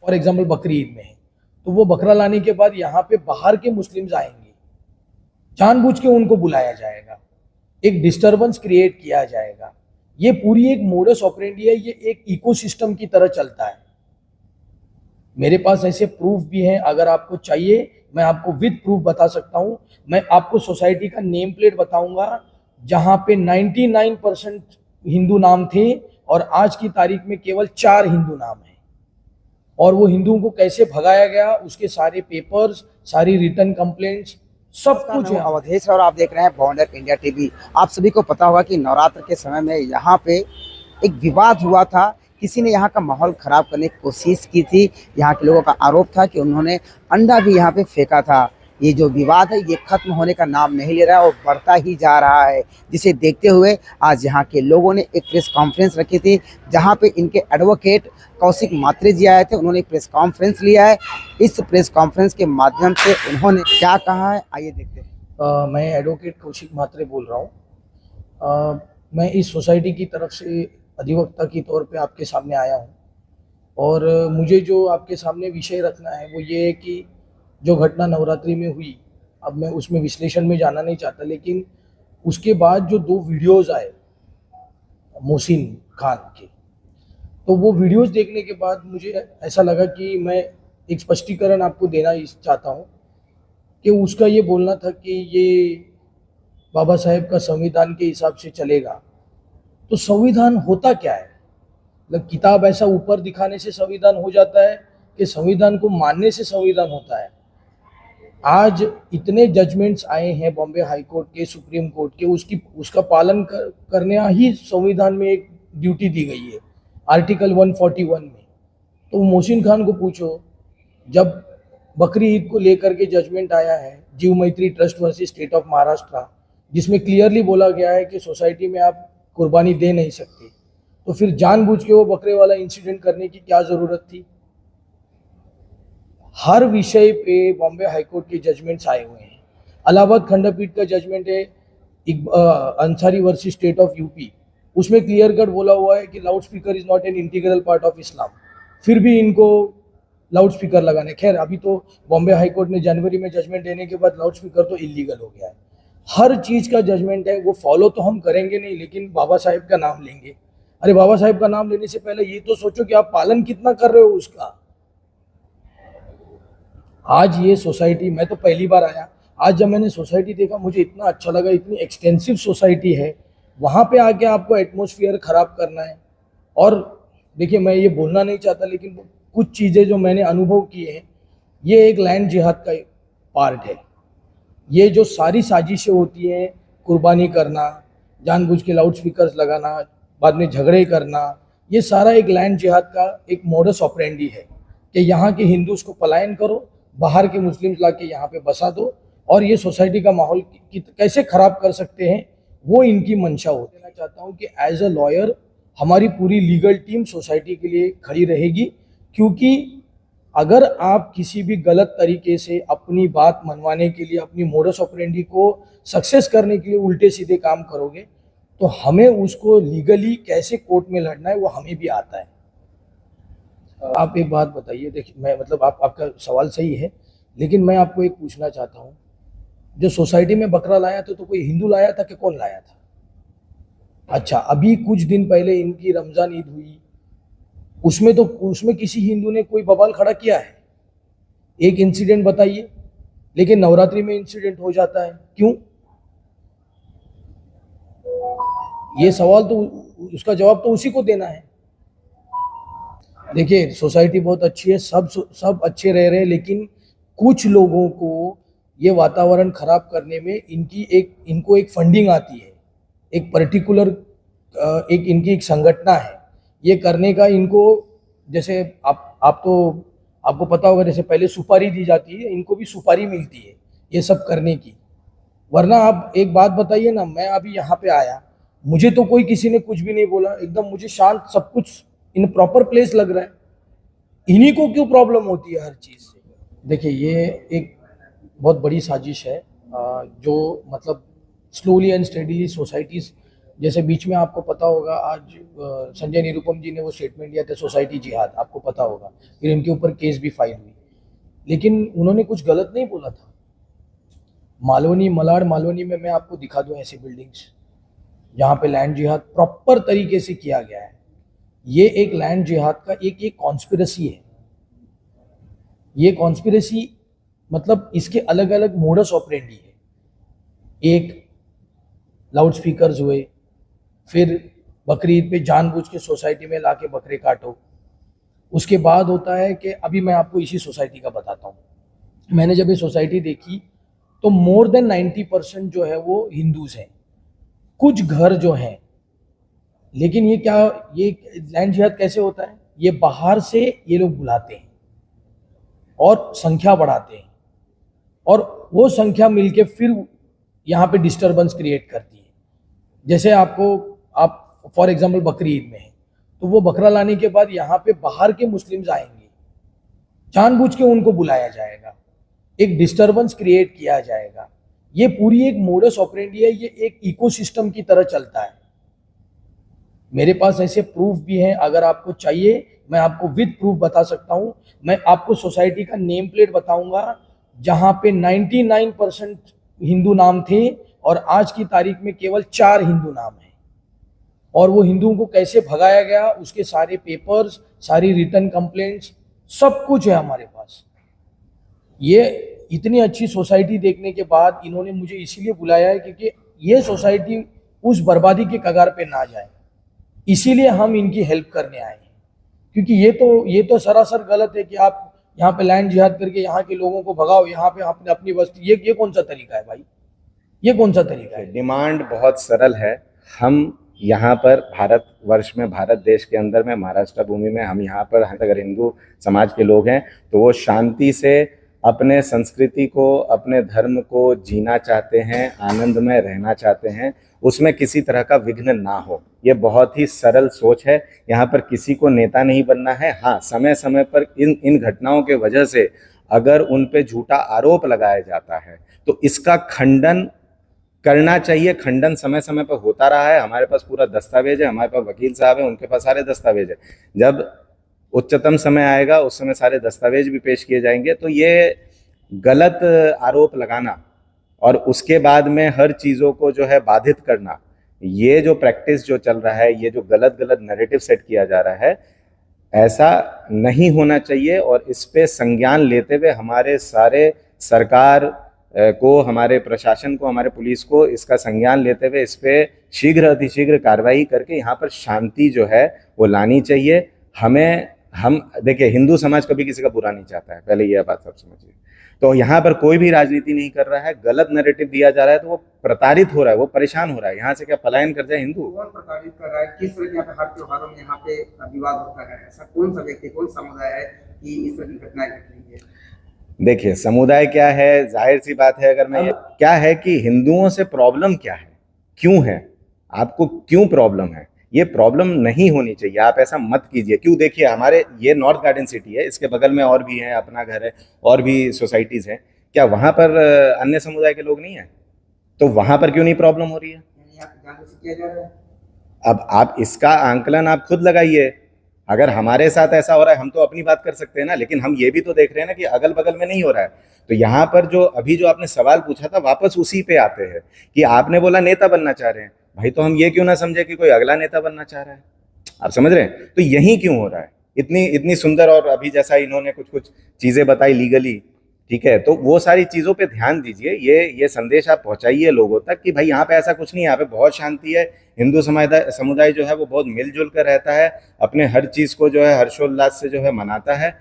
For example बकरी ईद में है, तो वो बकरा लाने के बाद यहाँ पे बाहर के मुस्लिम्स आएंगे, जानबूझ के उनको बुलाया जाएगा, एक डिस्टरबेंस क्रिएट किया जाएगा। ये पूरी एक मोडस ऑपरेंडी है, ये एक इकोसिस्टम की तरह चलता है। मेरे पास ऐसे प्रूफ भी हैं, अगर आपको चाहिए मैं आपको विद प्रूफ बता सकता हूं। मैं आपको सोसाइटी का नेम प्लेट बताऊंगा जहां पे 99% हिंदू नाम थे और आज की तारीख में केवल 4 हिंदू नाम हैं, और वो हिंदुओं को कैसे भगाया गया उसके सारे पेपर्स, सारी रिटर्न कंप्लेंट्स, सब कुछ है। अवधेश और आप देख रहे हैं बॉन्डर इंडिया टीवी। आप सभी को पता होगा कि नवरात्र के समय में यहाँ पे एक विवाद हुआ था, किसी ने यहाँ का माहौल खराब करने की कोशिश की थी। यहाँ के लोगों का आरोप था कि उन्होंने अंडा भी यहाँ पे फेंका था। ये जो विवाद है ये खत्म होने का नाम नहीं ले रहा है और बढ़ता ही जा रहा है, जिसे देखते हुए आज यहाँ के लोगों ने एक प्रेस कॉन्फ्रेंस रखी थी, जहाँ पे इनके एडवोकेट कौशिक मात्रे जी आए थे। उन्होंने एक प्रेस कॉन्फ्रेंस लिया है। इस प्रेस कॉन्फ्रेंस के माध्यम से उन्होंने क्या कहा है, आइए देखते हैं। मैं एडवोकेट कौशिक मात्रे बोल रहा हूँ। मैं इस सोसाइटी की तरफ से अधिवक्ता के तौर पे आपके सामने आया हूँ, और मुझे जो आपके सामने विषय रखना है वो ये है कि जो घटना नवरात्रि में हुई, अब मैं उसमें विश्लेषण में जाना नहीं चाहता, लेकिन उसके बाद जो 2 वीडियोस आए मोहसिन खान के, तो वो वीडियोस देखने के बाद मुझे ऐसा लगा कि मैं एक स्पष्टीकरण आपको देना चाहता हूँ कि उसका ये बोलना था कि ये बाबा साहेब का संविधान के हिसाब से चलेगा। तो संविधान होता क्या है? मतलब किताब ऐसा ऊपर दिखाने से संविधान हो जाता है कि संविधान को मानने से संविधान होता है? आज इतने जजमेंट्स आए हैं बॉम्बे हाई कोर्ट के, सुप्रीम कोर्ट के, उसका पालन करना ही संविधान में एक ड्यूटी दी गई है आर्टिकल 141 में। तो मोहसिन खान को पूछो, जब बकरी ईद को लेकर के जजमेंट आया है जीव मैत्री trust versus state of Maharashtra, जिसमें क्लियरली बोला गया है कि सोसाइटी में आप कुर्बानी दे नहीं सकते, तो फिर जानबूझ के वो बकरे वाला इंसिडेंट करने की क्या जरूरत थी? हर विषय पे बॉम्बे हाईकोर्ट के जजमेंट्स आए हुए हैं। इलाहाबाद खंडपीठ का जजमेंट है Ansari versus state of UP, उसमें क्लियर कट बोला हुआ है कि loud speaker is not an integral part of Islam, फिर भी इनको लाउड स्पीकर लगाने। खैर अभी तो बॉम्बे हाईकोर्ट ने जनवरी में जजमेंट देने के बाद लाउड स्पीकर तो इलीगल हो गया है। हर चीज़ का जजमेंट है, वो फॉलो तो हम करेंगे नहीं, लेकिन बाबा साहेब का नाम लेंगे। अरे बाबा साहेब का नाम लेने से पहले ये तो सोचो कि आप पालन कितना कर रहे हो उसका। आज ये सोसाइटी, मैं तो पहली बार आया, आज जब मैंने सोसाइटी देखा मुझे इतना अच्छा लगा, इतनी एक्सटेंसिव सोसाइटी है, वहाँ पे आके आपको एटमॉस्फेयर ख़राब करना है। और देखिए मैं ये बोलना नहीं चाहता, लेकिन कुछ चीज़ें जो मैंने अनुभव किए हैं, ये एक लैंड जिहाद का पार्ट है। ये जो सारी साजिशें होती हैं, कुर्बानी करना, जानबूझ के लाउड स्पीकर्स लगाना, बाद में झगड़े करना, ये सारा एक लैंड जिहाद का एक मोडस ऑपरेंडी है कि यहाँ के हिंदूज़ को पलायन करो, बाहर के मुस्लिम्स ला के यहाँ पे बसा दो, और ये सोसाइटी का माहौल कैसे ख़राब कर सकते हैं, वो इनकी मंशा होती है। मैं चाहता हूँ कि एज अ लॉयर हमारी पूरी लीगल टीम सोसाइटी के लिए खड़ी रहेगी, क्योंकि अगर आप किसी भी गलत तरीके से अपनी बात मनवाने के लिए, अपनी मोडस ऑपरेंडी को सक्सेस करने के लिए उल्टे सीधे काम करोगे, तो हमें उसको लीगली कैसे कोर्ट में लड़ना है वो हमें भी आता है। आप एक बात बताइए, देखिए मैं मतलब आपका सवाल सही है, लेकिन मैं आपको एक पूछना चाहता हूँ, जो सोसाइटी में बकरा लाया था तो कोई हिंदू लाया था कि कौन लाया था? अच्छा, अभी कुछ दिन पहले इनकी रमजान ईद हुई, उसमें किसी हिंदू ने कोई बवाल खड़ा किया है? एक इंसिडेंट बताइए। लेकिन नवरात्रि में इंसिडेंट हो जाता है, क्यों? ये सवाल तो, उसका जवाब तो उसी को देना है। देखिए सोसाइटी बहुत अच्छी है, सब अच्छे रह रहे हैं, लेकिन कुछ लोगों को ये वातावरण खराब करने में इनको एक फंडिंग आती है, एक पर्टिकुलर एक इनकी एक संगठना है ये करने का। इनको जैसे आप तो आपको पता होगा, जैसे पहले सुपारी दी जाती है, इनको भी सुपारी मिलती है ये सब करने की। वरना आप एक बात बताइए ना, मैं अभी यहाँ पे आया, मुझे तो कोई किसी ने कुछ भी नहीं बोला, एकदम मुझे शांत, सब कुछ इन प्रॉपर प्लेस लग रहा है। इन्हीं को क्यों प्रॉब्लम होती है हर चीज़ से? देखिए ये एक बहुत बड़ी साजिश है, जो मतलब स्लोली एंड स्टेडीली सोसाइटीज़ जैसे बीच में आपको पता होगा, आज संजय निरुपम जी ने वो स्टेटमेंट दिया था सोसाइटी जिहाद, आपको पता होगा, फिर इनके ऊपर केस भी फाइल हुई, लेकिन उन्होंने कुछ गलत नहीं बोला था। मालवनी, मलाड मालवनी में मैं आपको दिखा दूं ऐसी बिल्डिंग्स जहाँ पे लैंड जिहाद प्रॉपर तरीके से किया गया है। ये एक लैंड जिहाद का एक कॉन्स्पिरेसी है। ये कॉन्स्पिरेसी मतलब इसके अलग अलग मोडस ऑपरेंडी है। एक लाउड स्पीकर्स हुए, फिर बकरी ईद पे जानबूझ के सोसाइटी में लाके बकरे काटो। उसके बाद होता है कि अभी मैं आपको इसी सोसाइटी का बताता हूँ। मैंने जब ये सोसाइटी देखी तो मोर देन 90% जो है वो हिंदूज हैं, कुछ घर जो हैं, लेकिन ये क्या, ये लैंड जिहाद कैसे होता है, ये बाहर से ये लोग बुलाते हैं और संख्या बढ़ाते हैं, और वो संख्या मिलके फिर यहाँ पे डिस्टरबेंस क्रिएट करती है। जैसे आप फॉर एग्जांपल बकरी ईद में है, तो वो बकरा लाने के बाद यहाँ पे बाहर के मुस्लिम्स आएंगे, जानबूझ के उनको बुलाया जाएगा, एक डिस्टरबेंस क्रिएट किया जाएगा। ये पूरी एक मोडस ऑपरेंडी है, ये एक इकोसिस्टम की तरह चलता है। मेरे पास ऐसे प्रूफ भी हैं, अगर आपको चाहिए मैं आपको विद प्रूफ बता सकता हूं। मैं आपको सोसाइटी का नेम प्लेट बताऊंगा जहां पे 99% हिंदू नाम थे और आज की तारीख में केवल 4 हिंदू नाम हैं, और वो हिंदुओं को कैसे भगाया गया उसके सारे पेपर्स, सारी रिटर्न कंप्लेंट्स, सब कुछ है हमारे पास। ये इतनी अच्छी सोसाइटी देखने के बाद इन्होंने मुझे इसीलिए बुलाया है क्योंकि ये सोसाइटी उस बर्बादी के कगार पे ना जाए, इसीलिए हम इनकी हेल्प करने आए हैं। क्योंकि ये तो सरासर गलत है कि आप यहाँ पे लैंड जिहाद करके यहाँ के लोगों को भगाओ, यहाँ पे आपने अपनी बस्ती, ये कौन सा तरीका है भाई, ये कौन सा तरीका है? डिमांड बहुत सरल है। हम यहाँ पर भारतवर्ष में, भारत देश के अंदर में, महाराष्ट्र भूमि में, हम यहाँ पर अगर हिंदू समाज के लोग हैं तो वो शांति से अपने संस्कृति को, अपने धर्म को जीना चाहते हैं, आनंद में रहना चाहते हैं, उसमें किसी तरह का विघ्न ना हो। ये बहुत ही सरल सोच है। यहाँ पर किसी को नेता नहीं बनना है। हाँ, समय समय पर इन घटनाओं के वजह से अगर उन पे झूठा आरोप लगाया जाता है तो इसका खंडन करना चाहिए। खंडन समय समय पर होता रहा है। हमारे पास पूरा दस्तावेज है, हमारे पास वकील साहब हैं, उनके पास सारे दस्तावेज है। जब उच्चतम समय आएगा उस समय सारे दस्तावेज भी पेश किए जाएंगे। तो ये गलत आरोप लगाना और उसके बाद में हर चीज़ों को जो है बाधित करना, ये जो प्रैक्टिस जो चल रहा है, ये जो गलत गलत नैरेटिव सेट किया जा रहा है, ऐसा नहीं होना चाहिए। और इस पे संज्ञान लेते हुए हमारे सारे सरकार को, हमारे प्रशासन को, हमारे पुलिस को इसका संज्ञान लेते हुए इस पे शीघ्र अतिशीघ्र कार्रवाई करके यहाँ पर शांति जो है वो लानी चाहिए। हम देखिए, हिंदू समाज कभी किसी का बुरा नहीं चाहता है, पहले यह बात सब समझिए। तो यहाँ पर कोई भी राजनीति नहीं कर रहा है, गलत नैरेटिव दिया जा रहा है तो वो प्रताड़ित हो रहा है, वो परेशान हो रहा है। यहाँ से क्या पलायन कर जाए हिंदू? कौन प्रताड़ित कर रहा है? किस तरह के यहाँ पे हर त्योहारों में यहाँ पे विवाद होता है? ऐसा कौन सा व्यक्ति, कौन समुदाय है कि इस तरह की घटनाएं घट रही है? देखिए, समुदाय क्या है, जाहिर सी बात है। अगर मैं क्या है कि हिंदुओं से प्रॉब्लम क्या है, क्यों है, आपको क्यों प्रॉब्लम है, ये प्रॉब्लम नहीं होनी चाहिए। आप ऐसा मत कीजिए। क्यों? देखिए, हमारे ये नॉर्थ गार्डन सिटी है, इसके बगल में और भी है, अपना घर है, और भी सोसाइटीज हैं। क्या वहां पर अन्य समुदाय के लोग नहीं है? तो वहां पर क्यों नहीं प्रॉब्लम हो रही है? किया जा रहा है। अब आप इसका आंकलन आप खुद लगाइए। अगर हमारे साथ ऐसा हो रहा है, हम तो अपनी बात कर सकते हैं ना, लेकिन हम ये भी तो देख रहे हैं ना कि अगल बगल में नहीं हो रहा है। तो यहाँ पर जो अभी जो आपने सवाल पूछा था, वापस उसी पे आते हैं कि आपने बोला नेता बनना चाह रहे हैं। भाई, तो हम ये क्यों ना समझे कि कोई अगला नेता बनना चाह रहा है? आप समझ रहे हैं? तो यही क्यों हो रहा है? इतनी सुंदर, और अभी जैसा इन्होंने कुछ चीजें बताई लीगली, ठीक है, तो वो सारी चीजों पे ध्यान दीजिए। ये संदेश आप पहुंचाइए लोगों तक कि भाई यहाँ पे ऐसा कुछ नहीं है, यहाँ पे बहुत शांति है। हिंदू समुदाय जो है वो बहुत मिलजुल कर रहता है, अपने हर चीज को जो है हर्षोल्लास से जो है मनाता है।